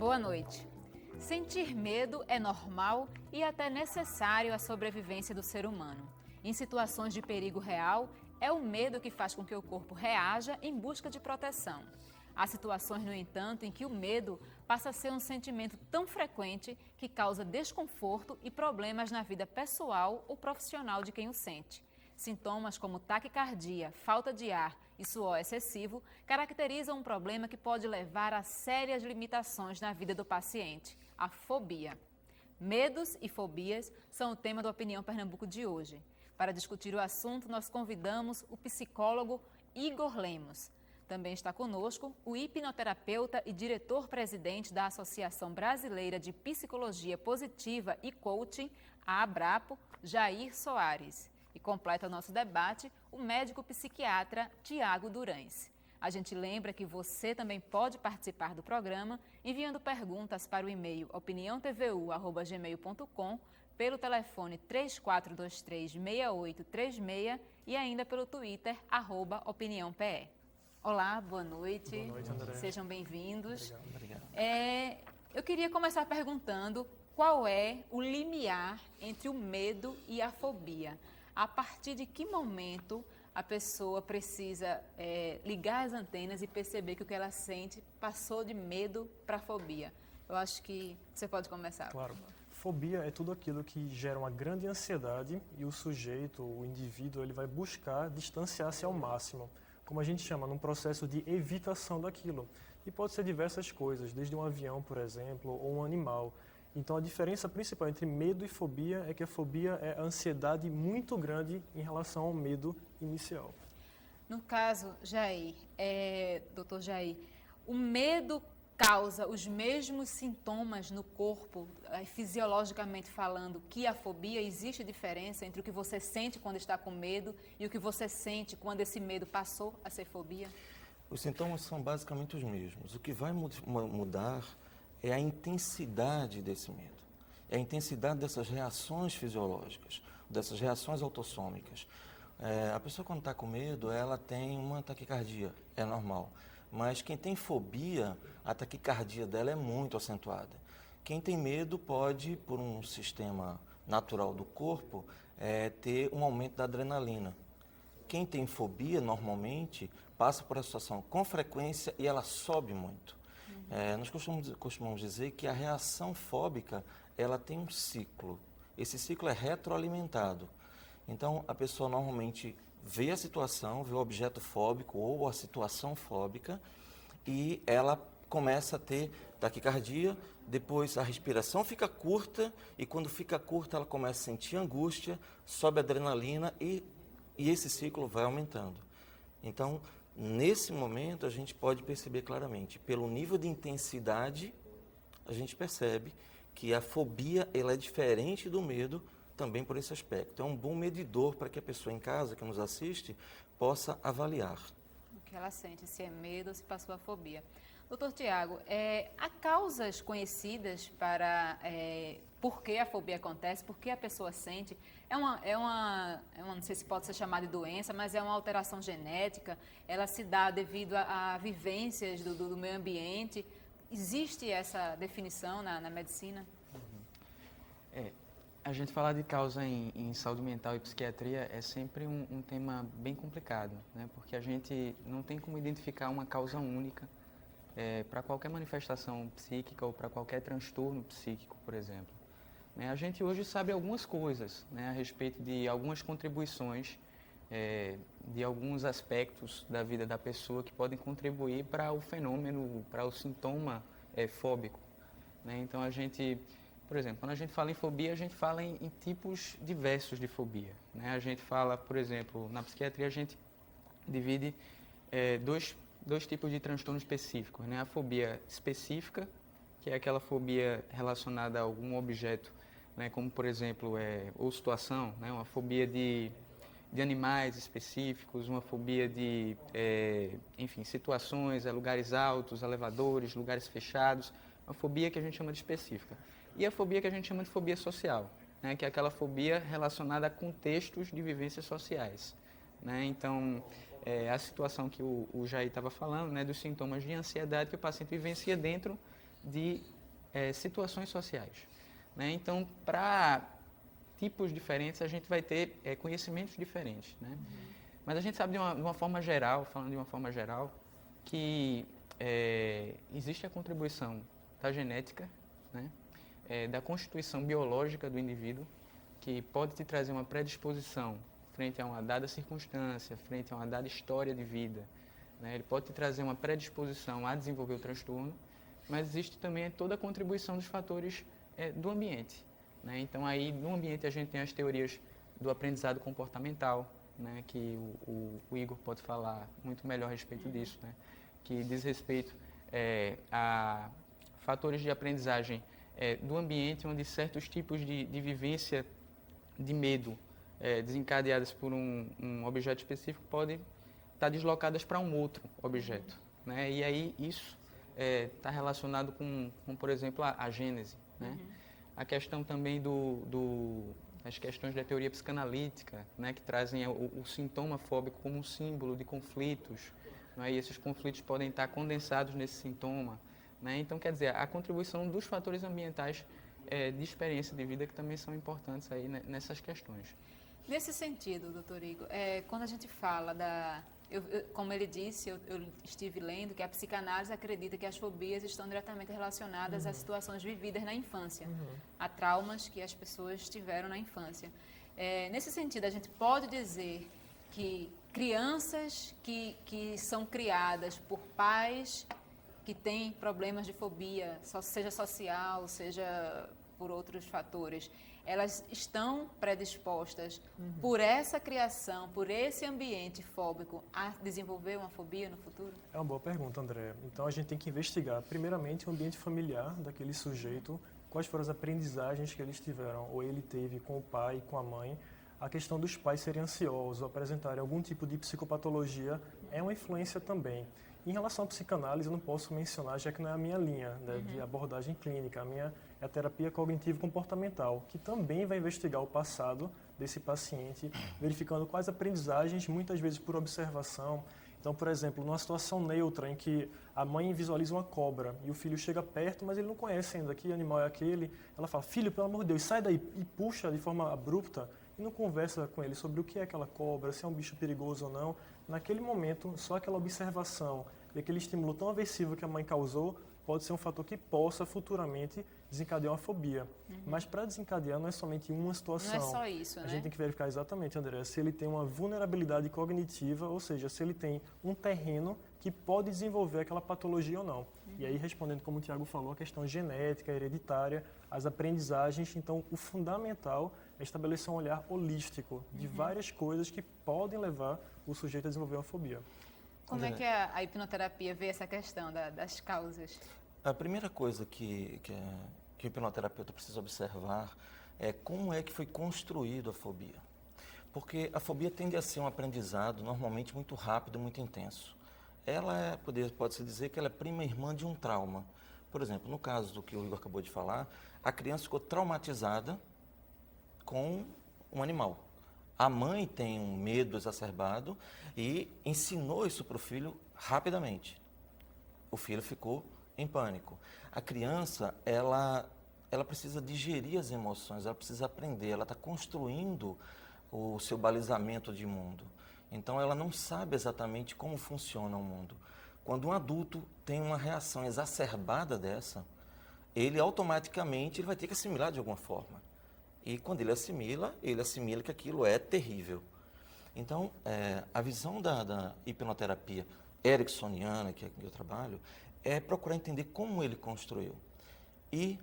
Boa noite. Sentir medo é normal e até necessário à sobrevivência do ser humano. Em situações de perigo real, é o medo que faz com que o corpo reaja em busca de proteção. Há situações, no entanto, em que o medo passa a ser um sentimento tão frequente que causa desconforto e problemas na vida pessoal ou profissional de quem o sente. Sintomas como taquicardia, falta de ar e suor excessivo caracterizam um problema que pode levar a sérias limitações na vida do paciente, a fobia. Medos e fobias são o tema do Opinião Pernambuco de hoje. Para discutir o assunto, nós convidamos o psicólogo Igor Lemos. Também está conosco o hipnoterapeuta e diretor-presidente da Associação Brasileira de Psicologia Positiva e Coaching, a ABRAPO, Jair Soares. E completa o nosso debate o médico psiquiatra Tiago Durães. A gente lembra que você também pode participar do programa enviando perguntas para o e-mail opiniãotvu@gmail.com, pelo telefone 3423-6836 e ainda pelo Twitter, @opiniãope. Olá, boa noite. Boa noite, André. Sejam bem-vindos. Obrigado. Eu queria começar perguntando qual é o limiar entre o medo e a fobia. A partir de que momento a pessoa precisa ligar as antenas e perceber que o que ela sente passou de medo para fobia? Eu acho que você pode começar. Claro. Fobia é tudo aquilo que gera uma grande ansiedade e o sujeito, o indivíduo, ele vai buscar distanciar-se ao máximo, como a gente chama, num processo de evitação daquilo. E pode ser diversas coisas, desde um avião, por exemplo, ou um animal. Então, a diferença principal entre medo e fobia é que a fobia é a ansiedade muito grande em relação ao medo inicial. No caso, Jair, doutor Jair, o medo causa os mesmos sintomas no corpo, fisiologicamente falando, que a fobia? Existe diferença entre o que você sente quando está com medo e o que você sente quando esse medo passou a ser fobia? Os sintomas são basicamente os mesmos. O que vai mudar é a intensidade desse medo, é a intensidade dessas reações fisiológicas, dessas reações autossômicas. A pessoa, quando está com medo, ela tem uma taquicardia, é normal. Mas quem tem fobia, a taquicardia dela é muito acentuada. Quem tem medo pode, por um sistema natural do corpo, ter um aumento da adrenalina. Quem tem fobia, normalmente, passa por essa situação com frequência e ela sobe muito. Nós costumamos dizer que a reação fóbica, ela tem um ciclo. Esse ciclo é retroalimentado. Então, a pessoa normalmente vê a situação, vê o objeto fóbico ou a situação fóbica e ela começa a ter taquicardia, depois a respiração fica curta e quando fica curta ela começa a sentir angústia, sobe a adrenalina e esse ciclo vai aumentando. Então, nesse momento, a gente pode perceber claramente, pelo nível de intensidade, a gente percebe que a fobia ela é diferente do medo também por esse aspecto. É um bom medidor para que a pessoa em casa, que nos assiste, possa avaliar. O que ela sente, se é medo ou se passou a fobia. Doutor Tiago, há causas conhecidas para por que a fobia acontece, por que a pessoa sente? Não sei se pode ser chamada de doença, mas é uma alteração genética, ela se dá devido a vivências do meio ambiente. Existe essa definição na medicina? A gente falar de causa em saúde mental e psiquiatria é sempre um tema bem complicado, né? Porque a gente não tem como identificar uma causa única para qualquer manifestação psíquica ou para qualquer transtorno psíquico, por exemplo. A gente hoje sabe algumas coisas, né, a respeito de algumas contribuições, de alguns aspectos da vida da pessoa que podem contribuir para o fenômeno, para o sintoma fóbico, né? Então, por exemplo, quando a gente fala em fobia, a gente fala em tipos diversos de fobia, né? A gente fala, por exemplo, na psiquiatria a gente divide dois tipos de transtorno específicos, né? A fobia específica, que é aquela fobia relacionada a algum objeto, né? Como, por exemplo, ou situação, né? Uma fobia de animais específicos, uma fobia de, situações, lugares altos, elevadores, lugares fechados, uma fobia que a gente chama de específica. E a fobia que a gente chama de fobia social, né? Que é aquela fobia relacionada a contextos de vivências sociais, né? Então, a situação que o Jair estava falando, né, dos sintomas de ansiedade que o paciente vivencia dentro de situações sociais, né? Então, para tipos diferentes, a gente vai ter conhecimentos diferentes, né? Mas a gente sabe de uma forma geral, falando de uma forma geral, que existe a contribuição da genética, né? Da constituição biológica do indivíduo, que pode te trazer uma predisposição frente a uma dada circunstância, frente a uma dada história de vida, né? Ele pode te trazer uma predisposição a desenvolver o transtorno, mas existe também toda a contribuição dos fatores do ambiente, né? Então, aí, no ambiente, a gente tem as teorias do aprendizado comportamental, né? Que o Igor pode falar muito melhor a respeito disso, né? Que diz respeito a fatores de aprendizagem do ambiente, onde certos tipos de vivência de medo desencadeadas por um objeto específico podem estar deslocadas para um outro objeto, né? E aí isso está relacionado com, por exemplo, a gênese, né? A questão também as questões da teoria psicanalítica, né? Que trazem o sintoma fóbico como um símbolo de conflitos, né? E esses conflitos podem estar condensados nesse sintoma, né? Então, quer dizer, a contribuição dos fatores ambientais de experiência de vida que também são importantes aí, né, nessas questões. Nesse sentido, doutor Igor, quando a gente fala como ele disse, eu estive lendo que a psicanálise acredita que as fobias estão diretamente relacionadas a situações vividas na infância, a traumas que as pessoas tiveram na infância. Nesse sentido, a gente pode dizer que crianças que são criadas por pais que têm problemas de fobia, seja social, seja por outros fatores, elas estão predispostas por essa criação, por esse ambiente fóbico, a desenvolver uma fobia no futuro? É uma boa pergunta, André. Então, a gente tem que investigar, primeiramente, o ambiente familiar daquele sujeito, quais foram as aprendizagens que eles tiveram, ou ele teve com o pai, com a mãe. A questão dos pais serem ansiosos, ou apresentarem algum tipo de psicopatologia, é uma influência também. Em relação à psicanálise, eu não posso mencionar, já que não é a minha linha, né, de abordagem clínica. A minha é a terapia cognitivo-comportamental, que também vai investigar o passado desse paciente, verificando quais aprendizagens, muitas vezes por observação. Então, por exemplo, numa situação neutra em que a mãe visualiza uma cobra e o filho chega perto, mas ele não conhece ainda que animal é aquele, ela fala, filho, pelo amor de Deus, sai daí, e puxa de forma abrupta, e não conversa com ele sobre o que é aquela cobra, se é um bicho perigoso ou não. Naquele momento, só aquela observação e aquele estímulo tão aversivo que a mãe causou pode ser um fator que possa futuramente desencadear uma fobia. Mas para desencadear não é somente uma situação. Não é só isso, né? A gente tem que verificar exatamente, André, se ele tem uma vulnerabilidade cognitiva, ou seja, se ele tem um terreno que pode desenvolver aquela patologia ou não. E aí, respondendo como o Tiago falou, a questão genética, hereditária, as aprendizagens. Então, o fundamental é estabelecer um olhar holístico de várias coisas que podem levar o sujeito a desenvolver uma fobia. Como é que a hipnoterapia vê essa questão das causas? A primeira coisa que o hipnoterapeuta precisa observar é como é que foi construído a fobia. Porque a fobia tende a ser um aprendizado normalmente muito rápido, muito intenso. Ela pode-se dizer que ela é prima irmã de um trauma. Por exemplo, no caso do que o Igor acabou de falar, a criança ficou traumatizada com um animal. A mãe tem um medo exacerbado e ensinou isso para o filho rapidamente. O filho ficou em pânico. A criança, ela precisa digerir as emoções, ela precisa aprender, ela está construindo o seu balizamento de mundo. Então, ela não sabe exatamente como funciona o mundo. Quando um adulto tem uma reação exacerbada dessa, ele automaticamente vai ter que assimilar de alguma forma. E quando ele assimila que aquilo é terrível. Então, a visão da hipnoterapia ericksoniana, que é que eu trabalho, é procurar entender como ele construiu. E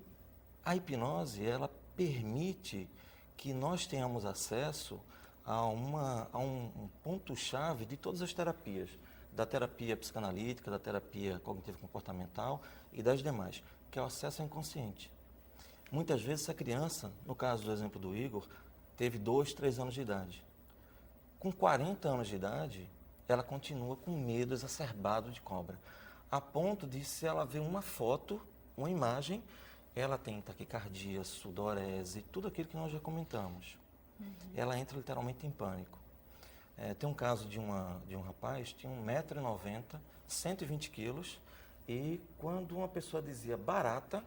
a hipnose, ela permite que nós tenhamos acesso a um ponto-chave de todas as terapias, da terapia psicanalítica, da terapia cognitivo-comportamental e das demais, que é o acesso ao inconsciente. Muitas vezes essa criança, no caso do exemplo do Igor, teve 2, 3 anos de idade. Com 40 anos de idade, ela continua com medo exacerbado de cobra, a ponto de, se ela vê uma foto, uma imagem, ela tem taquicardia, sudorese, tudo aquilo que nós já comentamos. Ela entra literalmente em pânico. Tem um caso de um rapaz, tinha 1,90 m, 120 quilos, E quando uma pessoa dizia barata,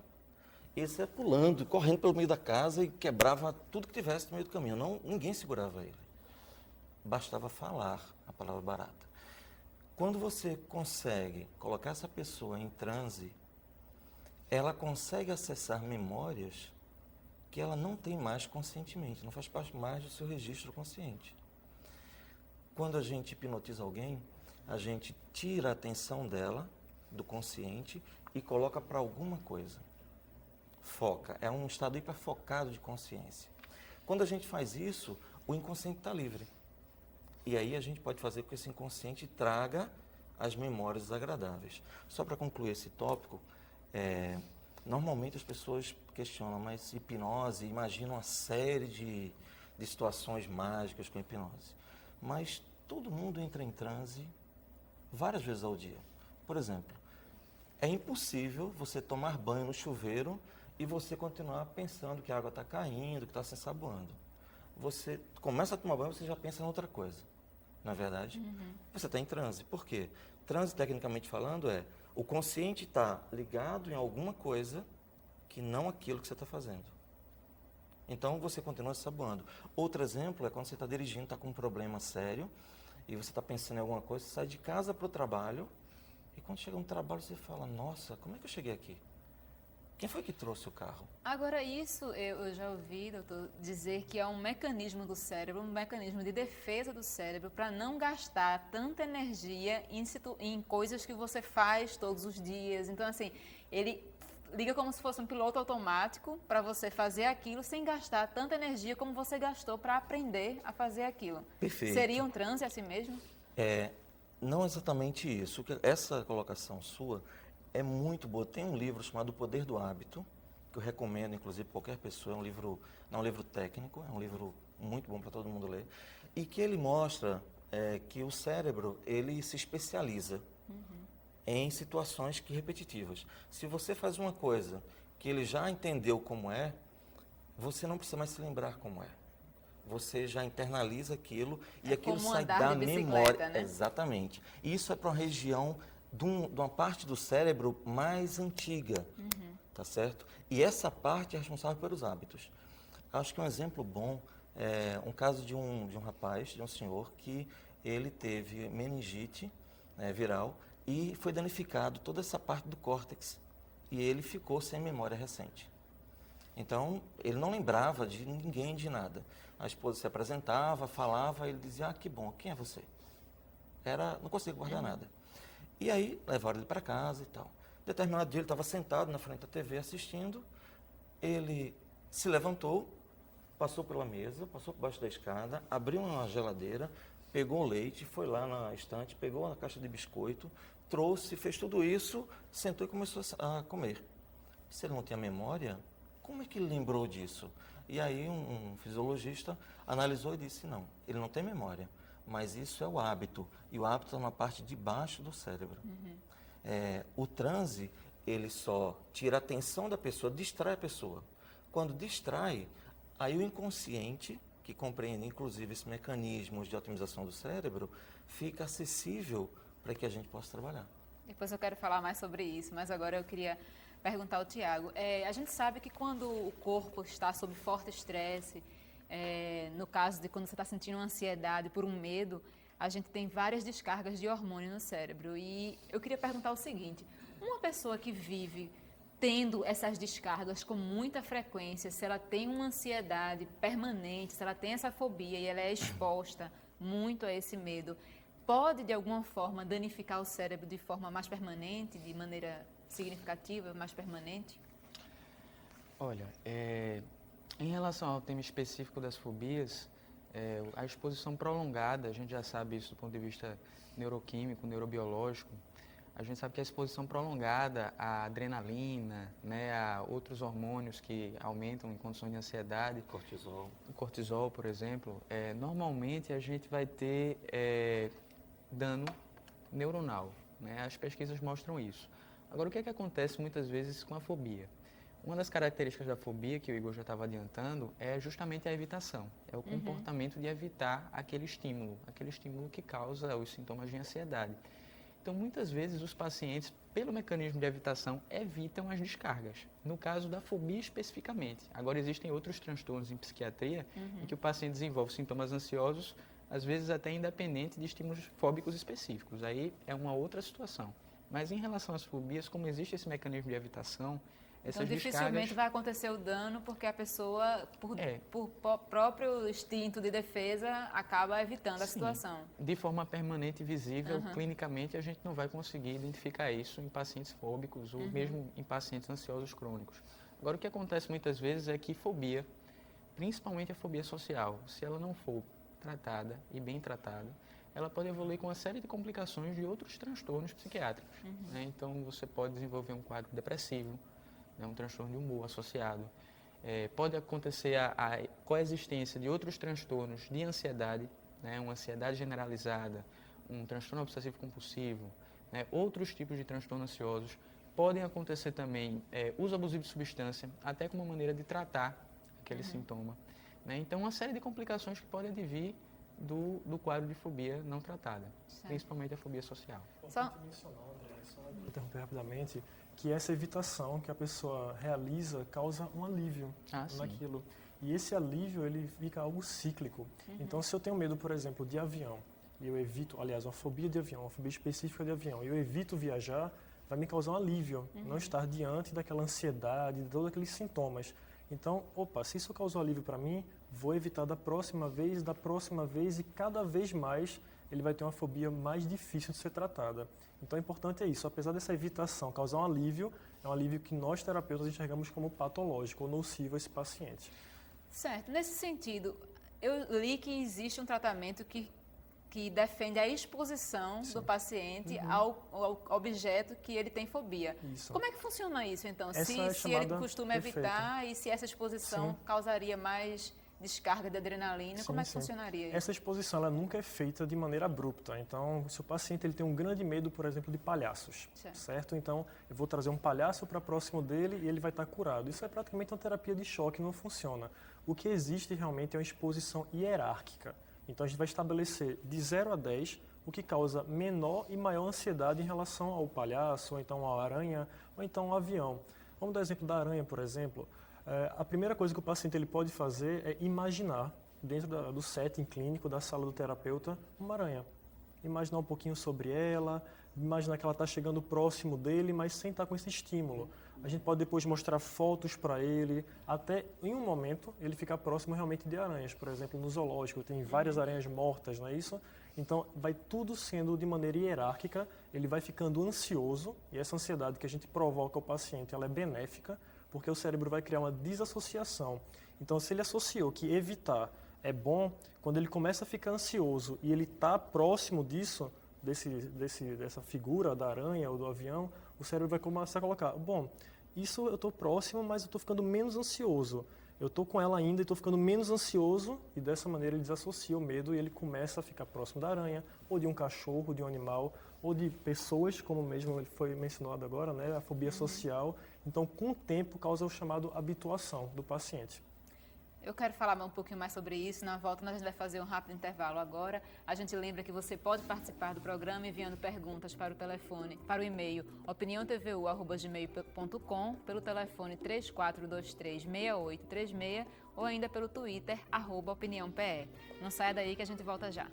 ele saia pulando, correndo pelo meio da casa e quebrava tudo que tivesse no meio do caminho. Não, ninguém segurava ele. Bastava falar a palavra barata. Quando você consegue colocar essa pessoa em transe, ela consegue acessar memórias que ela não tem mais conscientemente, não faz parte mais do seu registro consciente. Quando a gente hipnotiza alguém, a gente tira a atenção dela, do consciente, e coloca para alguma coisa. Foca, é um estado hiperfocado de consciência. Quando a gente faz isso, o inconsciente está livre. E aí a gente pode fazer com que esse inconsciente traga as memórias desagradáveis. Só para concluir esse tópico, normalmente as pessoas questionam, mas hipnose, imaginam uma série de situações mágicas com hipnose. Mas todo mundo entra em transe várias vezes ao dia. Por exemplo, é impossível você tomar banho no chuveiro e você continuar pensando que a água está caindo, que está se ensaboando. Você começa a tomar banho e você já pensa em outra coisa. Não é verdade? Você está em transe. Por quê? Transe, tecnicamente falando, o consciente está ligado em alguma coisa que não aquilo que você está fazendo. Então, você continua se saboando. Outro exemplo é quando você está dirigindo, está com um problema sério, e você está pensando em alguma coisa, você sai de casa para o trabalho, e quando chega no trabalho você fala, nossa, como é que eu cheguei aqui? Quem foi que trouxe o carro? Agora, isso eu já ouvi, doutor, dizer que é um mecanismo do cérebro, um mecanismo de defesa do cérebro para não gastar tanta energia em coisas que você faz todos os dias. Então, assim, ele liga como se fosse um piloto automático para você fazer aquilo sem gastar tanta energia como você gastou para aprender a fazer aquilo. Perfeito. Seria um transe assim mesmo? Não exatamente isso. Essa colocação sua é muito boa. Tem um livro chamado O Poder do Hábito, que eu recomendo, inclusive, para qualquer pessoa. É um livro, não é um livro técnico, é um livro muito bom para todo mundo ler. E que ele mostra que o cérebro, ele se especializa em situações repetitivas. Se você faz uma coisa que ele já entendeu como é, você não precisa mais se lembrar como é. Você já internaliza aquilo e aquilo sai da memória. Né? Exatamente. Isso é para uma região de uma parte do cérebro mais antiga, tá certo? E essa parte é responsável pelos hábitos. Acho que um exemplo bom é um caso de um rapaz, de um senhor, que ele teve meningite viral e foi danificado toda essa parte do córtex e ele ficou sem memória recente. Então, ele não lembrava de ninguém, de nada. A esposa se apresentava, falava, ele dizia, que bom, quem é você? Não conseguia guardar nada. E aí, levaram ele para casa e tal. Determinado dia, ele estava sentado na frente da TV assistindo, ele se levantou, passou pela mesa, passou por baixo da escada, abriu uma geladeira, pegou o leite, foi lá na estante, pegou uma caixa de biscoito, trouxe, fez tudo isso, sentou e começou a comer. Se ele não tinha memória, como é que ele lembrou disso? E aí um fisiologista analisou e disse, não, ele não tem memória, mas isso é o hábito, e o hábito está na parte de baixo do cérebro. O transe, ele só tira a atenção da pessoa, distrai a pessoa. Quando distrai, aí o inconsciente, que compreende inclusive esses mecanismos de otimização do cérebro, fica acessível para que a gente possa trabalhar. Depois eu quero falar mais sobre isso, mas agora eu queria perguntar ao Tiago. A gente sabe que quando o corpo está sob forte estresse, no caso de quando você está sentindo ansiedade por um medo, a gente tem várias descargas de hormônio no cérebro. E eu queria perguntar o seguinte, uma pessoa que vive tendo essas descargas com muita frequência, se ela tem uma ansiedade permanente, se ela tem essa fobia e ela é exposta muito a esse medo, pode de alguma forma danificar o cérebro de forma mais permanente, de maneira significativa, mais permanente? Olha, em relação ao tema específico das fobias, a exposição prolongada, a gente já sabe isso do ponto de vista neuroquímico, neurobiológico, a gente sabe que a exposição prolongada à adrenalina, né, a outros hormônios que aumentam em condições de ansiedade, o cortisol, por exemplo, normalmente a gente vai ter dano neuronal, né? As pesquisas mostram isso. Agora, o que é que acontece muitas vezes com a fobia? Uma das características da fobia, que o Igor já estava adiantando, é justamente a evitação. É o comportamento de evitar aquele estímulo que causa os sintomas de ansiedade. Então, muitas vezes, os pacientes, pelo mecanismo de evitação, evitam as descargas. No caso da fobia especificamente. Agora, existem outros transtornos em psiquiatria em que o paciente desenvolve sintomas ansiosos, às vezes até independente de estímulos fóbicos específicos. Aí é uma outra situação. Mas em relação às fobias, como existe esse mecanismo de evitação, essas Então, dificilmente descargas... vai acontecer o dano porque a pessoa, por próprio instinto de defesa, acaba evitando a Sim. situação. De forma permanente e visível, clinicamente, a gente não vai conseguir identificar isso em pacientes fóbicos ou mesmo em pacientes ansiosos crônicos. Agora, o que acontece muitas vezes é que fobia, principalmente a fobia social, se ela não for tratada e bem tratada, ela pode evoluir com uma série de complicações de outros transtornos psiquiátricos. Né? Então, você pode desenvolver um quadro depressivo, né? Um transtorno de humor associado. Pode acontecer a coexistência de outros transtornos de ansiedade, né? Uma ansiedade generalizada, um transtorno obsessivo-compulsivo, né? Outros tipos de transtornos ansiosos. Podem acontecer também uso abusivo de substância, até como uma maneira de tratar aquele sintoma. Né? Então, uma série de complicações que podem advir do quadro de fobia não tratada, principalmente a fobia social. Importante mencionar, André, só interromper rapidamente, que essa evitação que a pessoa realiza causa um alívio naquilo. E esse alívio, ele fica algo cíclico. Então, se eu tenho medo, por exemplo, de avião, e eu evito, aliás, uma fobia de avião, uma fobia específica de avião, e eu evito viajar, vai me causar um alívio, não estar diante daquela ansiedade, de todos aqueles sintomas. Então, se isso causou alívio para mim, vou evitar da próxima vez, e cada vez mais ele vai ter uma fobia mais difícil de ser tratada. Então, o importante é isso. Apesar dessa evitação causar um alívio, é um alívio que nós, terapeutas, enxergamos como patológico ou nocivo a esse paciente. Certo. Nesse sentido, eu li que existe um tratamento que defende a exposição do paciente ao objeto que ele tem fobia. Isso. Como é que funciona isso, então? Essa Se ele costuma evitar e se essa exposição Sim. causaria mais descarga de adrenalina, como é que Sim. funcionaria isso? Essa exposição ela nunca é feita de maneira abrupta. Então, se o paciente ele tem um grande medo, por exemplo, de palhaços, certo? Então, eu vou trazer um palhaço para próximo dele e ele vai estar curado. Isso é praticamente uma terapia de choque, não funciona. O que existe realmente é uma exposição hierárquica. Então, a gente vai estabelecer de 0 a 10 o que causa menor e maior ansiedade em relação ao palhaço, ou então à aranha, ou então ao avião. Vamos dar o exemplo da aranha, por exemplo. A primeira coisa que o paciente ele pode fazer é imaginar, dentro do setting clínico, da sala do terapeuta, uma aranha. Imaginar um pouquinho sobre ela, imaginar que ela está chegando próximo dele, mas sem estar com esse estímulo. A gente pode depois mostrar fotos para ele, até em um momento ele ficar próximo realmente de aranhas. Por exemplo, no zoológico tem várias aranhas mortas, não é isso? Então, vai tudo sendo de maneira hierárquica, ele vai ficando ansioso, e essa ansiedade que a gente provoca ao paciente, ela é benéfica, porque o cérebro vai criar uma desassociação. Então, se ele associou que evitar é bom, quando ele começa a ficar ansioso e ele está próximo disso, dessa figura da aranha ou do avião, o cérebro vai começar a colocar, isso eu estou próximo, mas eu estou ficando menos ansioso. Eu estou com ela ainda e estou ficando menos ansioso, e dessa maneira ele desassocia o medo e ele começa a ficar próximo da aranha, ou de um cachorro, de um animal, ou de pessoas, como mesmo foi mencionado agora, né, a fobia social. Então, com o tempo, causa o chamado habituação do paciente. Eu quero falar um pouquinho mais sobre isso. Na volta, nós vai fazer um rápido intervalo agora. A gente lembra que você pode participar do programa enviando perguntas para o telefone, para o e-mail opiniãotvu@gmail.com, pelo telefone 3423-6836 ou ainda pelo Twitter, @opiniãope. Não saia daí que a gente volta já.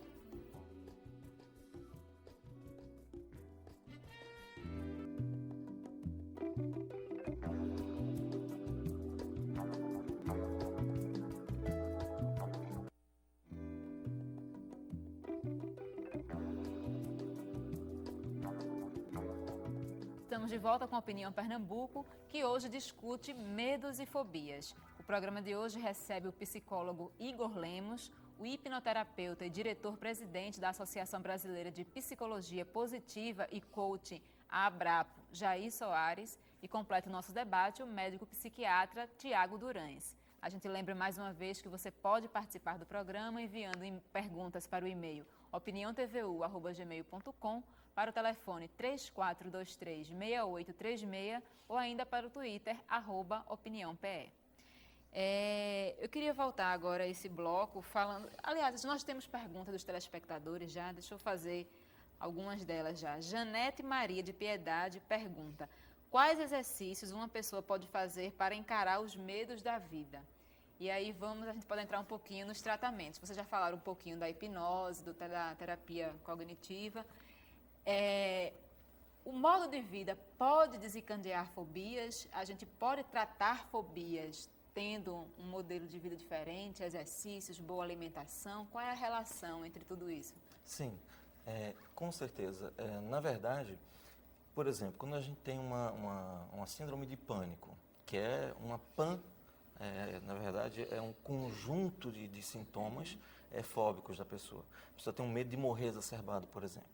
Estamos de volta com a Opinião Pernambuco, que hoje discute medos e fobias. O programa de hoje recebe o psicólogo Igor Lemos, o hipnoterapeuta e diretor-presidente da Associação Brasileira de Psicologia Positiva e Coaching, a ABRAPO, Jair Soares, e completa o nosso debate o médico psiquiatra Tiago Durães. A gente lembra mais uma vez que você pode participar do programa enviando perguntas para o e-mail opiniãotvu@gmail.com, para o telefone 3423-6836 ou ainda para o Twitter, @opiniãope. Eu queria voltar agora a esse bloco falando... Aliás, nós temos perguntas dos telespectadores já, deixa eu fazer algumas delas já. Janete Maria de Piedade pergunta: quais exercícios uma pessoa pode fazer para encarar os medos da vida? E aí a gente pode entrar um pouquinho nos tratamentos. Vocês já falaram um pouquinho da hipnose, da terapia cognitiva. O modo de vida pode desencadear fobias? A gente pode tratar fobias tendo um modelo de vida diferente, exercícios, boa alimentação? Qual é a relação entre tudo isso? Sim, com certeza. Na verdade, por exemplo, quando a gente tem uma síndrome de pânico, que é uma na verdade, é um conjunto de sintomas fóbicos da pessoa. A pessoa tem um medo de morrer exacerbado, por exemplo.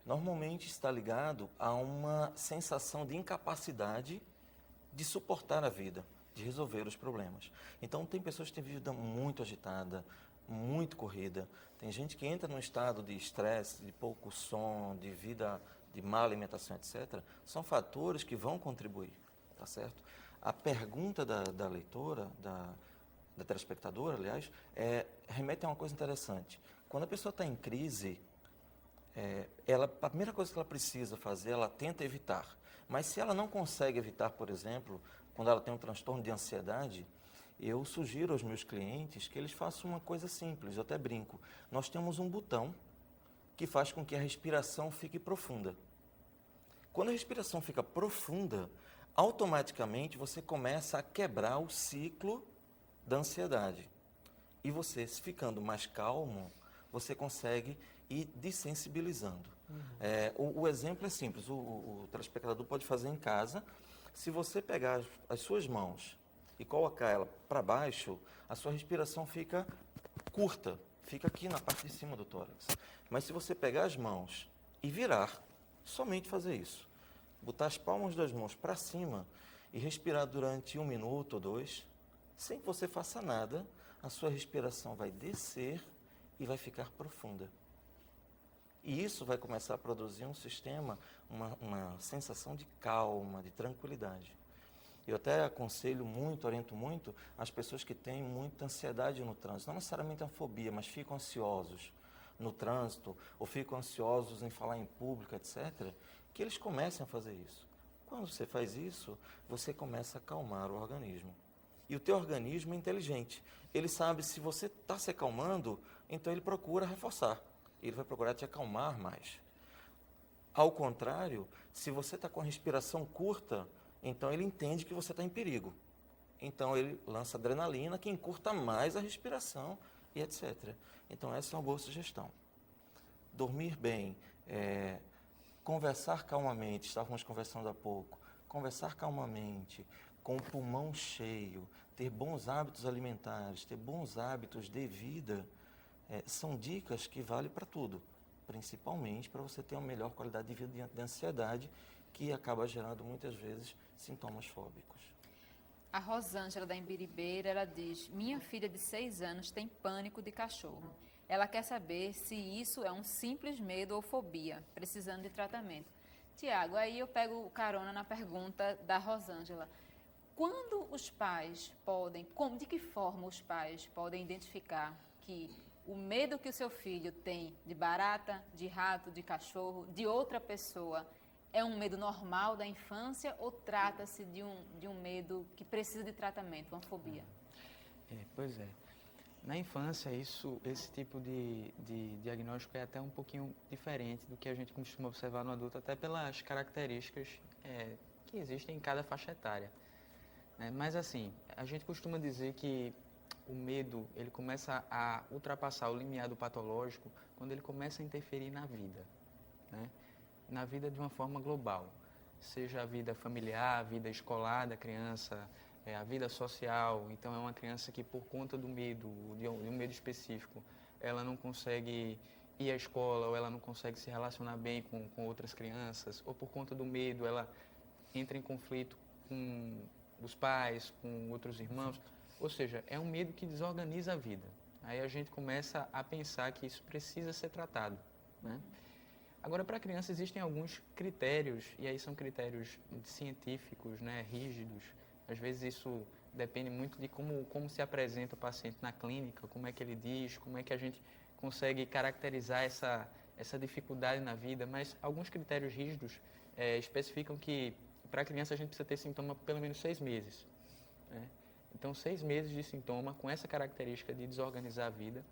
Normalmente está ligado a uma sensação de incapacidade de suportar a vida, de resolver os problemas. Então, tem pessoas que têm vida muito agitada, muito corrida. Tem gente que entra num estado de estresse, de pouco sono, de vida, de má alimentação, etc. São fatores que vão contribuir, tá certo? A pergunta da leitora, da telespectadora, aliás, remete a uma coisa interessante. Quando a pessoa está em crise, a primeira coisa que ela precisa fazer, ela tenta evitar. Mas se ela não consegue evitar, por exemplo, quando ela tem um transtorno de ansiedade, eu sugiro aos meus clientes que eles façam uma coisa simples, eu até brinco. Nós temos um botão que faz com que a respiração fique profunda. Quando a respiração fica profunda, automaticamente você começa a quebrar o ciclo da ansiedade. E você, ficando mais calmo, você consegue ir dessensibilizando. O exemplo é simples, o telespectador pode fazer em casa. Se você pegar as suas mãos e colocar ela para baixo, a sua respiração fica curta, fica aqui na parte de cima do tórax. Mas se você pegar as mãos e virar, somente fazer isso, botar as palmas das mãos para cima e respirar durante 1 minuto ou 2, sem que você faça nada, a sua respiração vai descer e vai ficar profunda. E isso vai começar a produzir um sistema, uma sensação de calma, de tranquilidade. Eu até aconselho muito, oriento muito as pessoas que têm muita ansiedade no trânsito, não necessariamente a fobia, mas ficam ansiosos no trânsito, ou ficam ansiosos em falar em público, etc., que eles comecem a fazer isso. Quando você faz isso, você começa a acalmar o organismo. E o teu organismo é inteligente. Ele sabe se você está se acalmando, então ele procura reforçar. Ele vai procurar te acalmar mais. Ao contrário, se você está com a respiração curta, então ele entende que você está em perigo. Então ele lança adrenalina que encurta mais a respiração e etc. Então essa é uma boa sugestão. Dormir bem, conversar calmamente, estávamos conversando há pouco, conversar calmamente, com o pulmão cheio, ter bons hábitos alimentares, ter bons hábitos de vida, são dicas que valem para tudo, principalmente para você ter uma melhor qualidade de vida diante da ansiedade, que acaba gerando muitas vezes sintomas fóbicos. A Rosângela da Imbiribeira, ela diz: minha filha de 6 anos tem pânico de cachorro. Ela quer saber se isso é um simples medo ou fobia, precisando de tratamento. Tiago, aí eu pego carona na pergunta da Rosângela. Quando os pais de que forma os pais podem identificar que o medo que o seu filho tem de barata, de rato, de cachorro, de outra pessoa, é um medo normal da infância ou trata-se de um medo que precisa de tratamento, uma fobia? Pois é. Na infância, esse tipo de diagnóstico é até um pouquinho diferente do que a gente costuma observar no adulto, até pelas características que existem em cada faixa etária. Mas assim, a gente costuma dizer que o medo ele começa a ultrapassar o limiar do patológico quando ele começa a interferir na vida, né? Na vida de uma forma global, seja a vida familiar, a vida escolar da criança, a vida social. Então é uma criança que por conta do medo, de um medo específico, ela não consegue ir à escola, ou ela não consegue se relacionar bem com outras crianças, ou por conta do medo ela entra em conflito com os pais, com outros irmãos. Ou seja, é um medo que desorganiza a vida. Aí a gente começa a pensar que isso precisa ser tratado, né? Agora, para a criança existem alguns critérios, e aí são critérios científicos, né, rígidos. Às vezes isso depende muito de como se apresenta o paciente na clínica, como é que ele diz, como é que a gente consegue caracterizar essa dificuldade na vida, mas alguns critérios rígidos especificam que para a criança a gente precisa ter sintoma por pelo menos 6 meses. Né? Então, 6 meses de sintoma com essa característica de desorganizar a vida.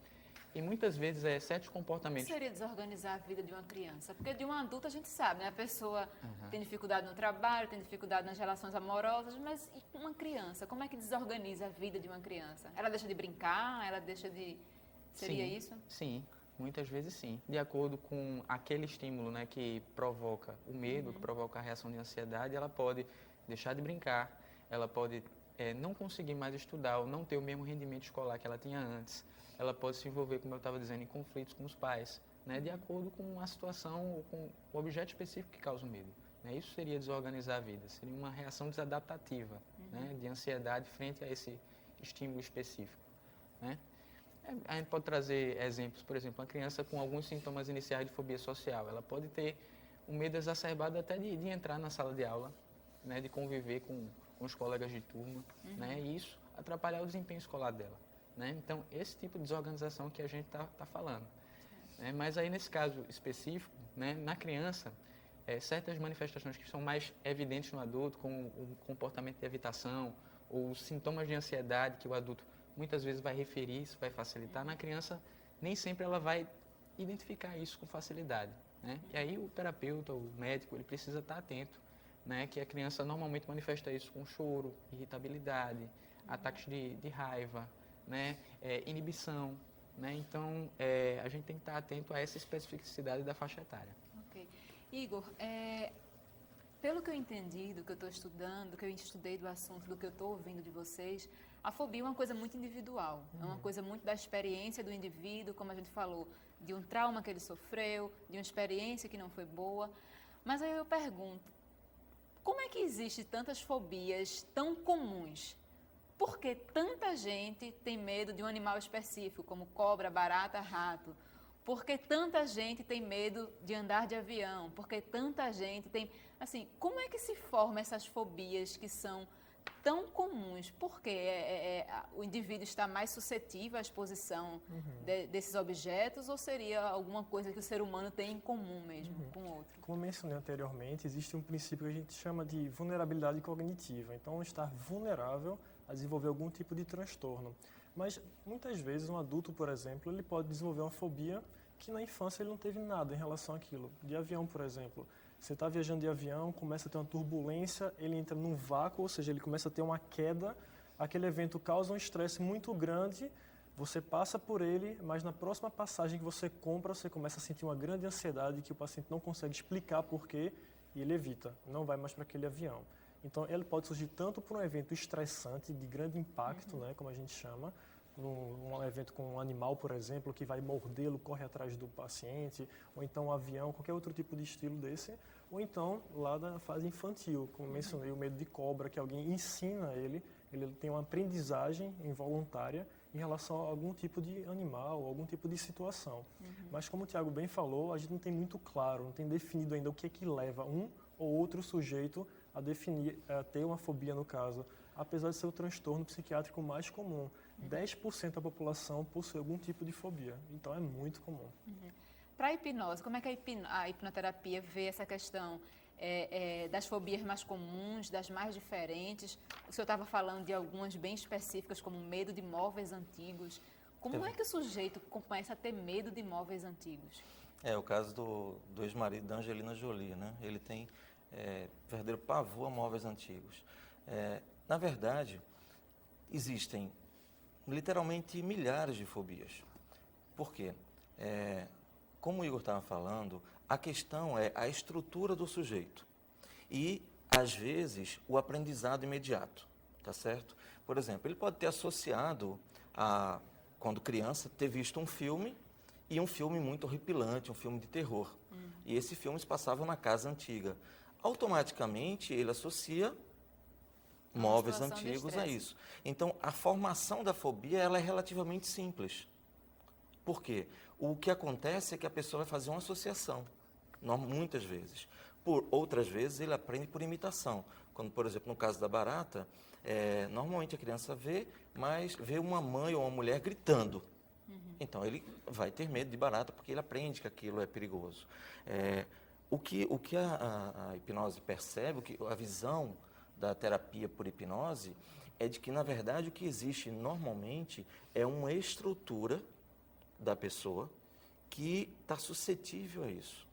E muitas vezes certos O comportamentos... que seria desorganizar a vida de uma criança? Porque de um adulto a gente sabe, né? A pessoa tem dificuldade no trabalho, tem dificuldade nas relações amorosas, mas e uma criança? Como é que desorganiza a vida de uma criança? Ela deixa de brincar? Ela deixa de... Seria Sim, isso? Sim, muitas vezes sim. De acordo com aquele estímulo, né, que provoca o medo, que provoca a reação de ansiedade, ela pode deixar de brincar, ela pode não conseguir mais estudar ou não ter o mesmo rendimento escolar que ela tinha antes. Ela pode se envolver, como eu estava dizendo, em conflitos com os pais, né, de acordo com a situação ou com o objeto específico que causa o medo. Né? Isso seria desorganizar a vida, seria uma reação desadaptativa, né, de ansiedade frente a esse estímulo específico. Né? A gente pode trazer exemplos, por exemplo, uma criança com alguns sintomas iniciais de fobia social, ela pode ter um medo exacerbado até de entrar na sala de aula, né, de conviver com os colegas de turma, né, e isso atrapalhar o desempenho escolar dela. Né? Então, esse tipo de desorganização que a gente está falando. Né? Mas aí, nesse caso específico, né, na criança, certas manifestações que são mais evidentes no adulto, como o comportamento de evitação, ou os sintomas de ansiedade que o adulto muitas vezes vai referir, isso vai facilitar. Na criança, nem sempre ela vai identificar isso com facilidade. Né? E aí, o terapeuta, o médico, ele precisa estar atento, né, que a criança normalmente manifesta isso com choro, irritabilidade, ataques de raiva, né, inibição, né? Então, a gente tem que estar atento a essa especificidade da faixa etária. Ok. Igor, pelo que eu entendi do que eu estou estudando, do que eu estudei do assunto, do que eu estou ouvindo de vocês, a fobia é uma coisa muito individual, é uma coisa muito da experiência do indivíduo, como a gente falou, de um trauma que ele sofreu, de uma experiência que não foi boa. Mas aí eu pergunto, como é que existe tantas fobias tão comuns? Por que tanta gente tem medo de um animal específico, como cobra, barata, rato? Por que tanta gente tem medo de andar de avião? Por que tanta gente tem... Assim, como é que se formam essas fobias que são tão comuns? Por que o indivíduo está mais suscetível à exposição desses objetos ou seria alguma coisa que o ser humano tem em comum mesmo com o outro? Como mencionei anteriormente, existe um princípio que a gente chama de vulnerabilidade cognitiva. Então, estar vulnerável a desenvolver algum tipo de transtorno. Mas, muitas vezes, um adulto, por exemplo, ele pode desenvolver uma fobia que na infância ele não teve nada em relação àquilo. De avião, por exemplo. Você está viajando de avião, começa a ter uma turbulência, ele entra num vácuo, ou seja, ele começa a ter uma queda, aquele evento causa um estresse muito grande, você passa por ele, mas na próxima passagem que você compra, você começa a sentir uma grande ansiedade que o paciente não consegue explicar porquê e ele evita, não vai mais para aquele avião. Então, ele pode surgir tanto por um evento estressante, de grande impacto, né, como a gente chama, um evento com um animal, por exemplo, que vai mordê-lo, corre atrás do paciente, ou então um avião, qualquer outro tipo de estilo desse, ou então lá da fase infantil, como mencionei, o medo de cobra, que alguém ensina ele tem uma aprendizagem involuntária em relação a algum tipo de animal, algum tipo de situação. Mas como o Tiago bem falou, a gente não tem muito claro, não tem definido ainda o que é que leva um ou outro sujeito a definir, a ter uma fobia no caso, apesar de ser o transtorno psiquiátrico mais comum. 10% da população possui algum tipo de fobia, então é muito comum. Para a hipnose, como é que a hipnoterapia vê essa questão das fobias mais comuns, das mais diferentes? O senhor estava falando de algumas bem específicas, como medo de móveis antigos. Como é que o sujeito começa a ter medo de móveis antigos? É o caso do ex-marido da Angelina Jolie, né? Ele tem verdadeiro pavor a móveis antigos. Na verdade, existem literalmente milhares de fobias. Por quê? Como o Igor estava falando, a questão é a estrutura do sujeito e, às vezes, o aprendizado imediato, tá certo? Por exemplo, ele pode ter associado, quando criança, ter visto um filme e um filme muito horripilante, um filme de terror. E esse filme se passava na casa antiga. Automaticamente, ele associa móveis antigos a isso. Então, a formação da fobia ela é relativamente simples. Por quê? O que acontece é que a pessoa vai fazer uma associação, muitas vezes. Por outras vezes, ele aprende por imitação. Quando, por exemplo, no caso da barata, normalmente a criança vê uma mãe ou uma mulher gritando. Então, ele vai ter medo de barata porque ele aprende que aquilo é perigoso. O que a hipnose percebe, a visão da terapia por hipnose, é de que, na verdade, o que existe normalmente é uma estrutura da pessoa que está suscetível a isso.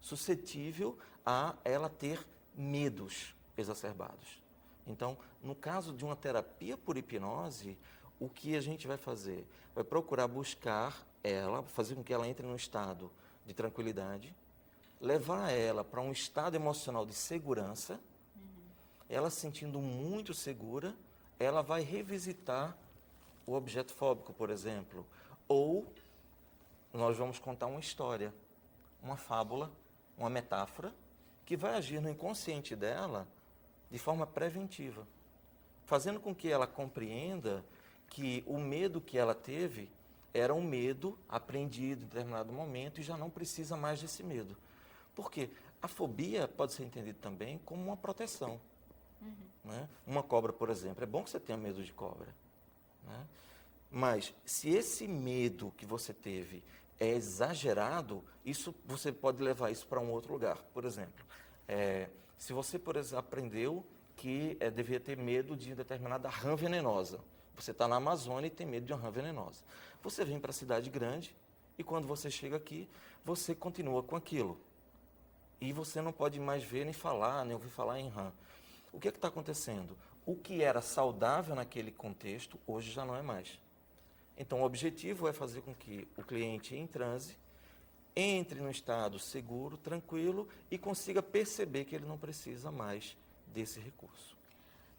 Suscetível a ela ter medos exacerbados. Então, no caso de uma terapia por hipnose, o que a gente vai fazer? Vai procurar buscar ela, fazer com que ela entre num estado de tranquilidade, levar ela para um estado emocional de segurança. Ela se sentindo muito segura, ela vai revisitar o objeto fóbico, por exemplo. Ou nós vamos contar uma história, uma fábula, uma metáfora, que vai agir no inconsciente dela de forma preventiva, fazendo com que ela compreenda que o medo que ela teve era um medo aprendido em determinado momento e já não precisa mais desse medo. Por quê? A fobia pode ser entendida também como uma proteção. Né? Uma cobra, por exemplo, é bom que você tenha medo de cobra. Né? Mas se esse medo que você teve é exagerado, você pode levar isso para um outro lugar. Por exemplo, se você, por exemplo, aprendeu que devia ter medo de determinada rã venenosa. Você está na Amazônia e tem medo de uma rã venenosa. Você vem para a cidade grande e quando você chega aqui, você continua com aquilo. E você não pode mais ver, nem falar, nem ouvir falar em rã. O que está acontecendo? O que era saudável naquele contexto, hoje já não é mais. Então, o objetivo é fazer com que o cliente em transe entre num estado seguro, tranquilo e consiga perceber que ele não precisa mais desse recurso.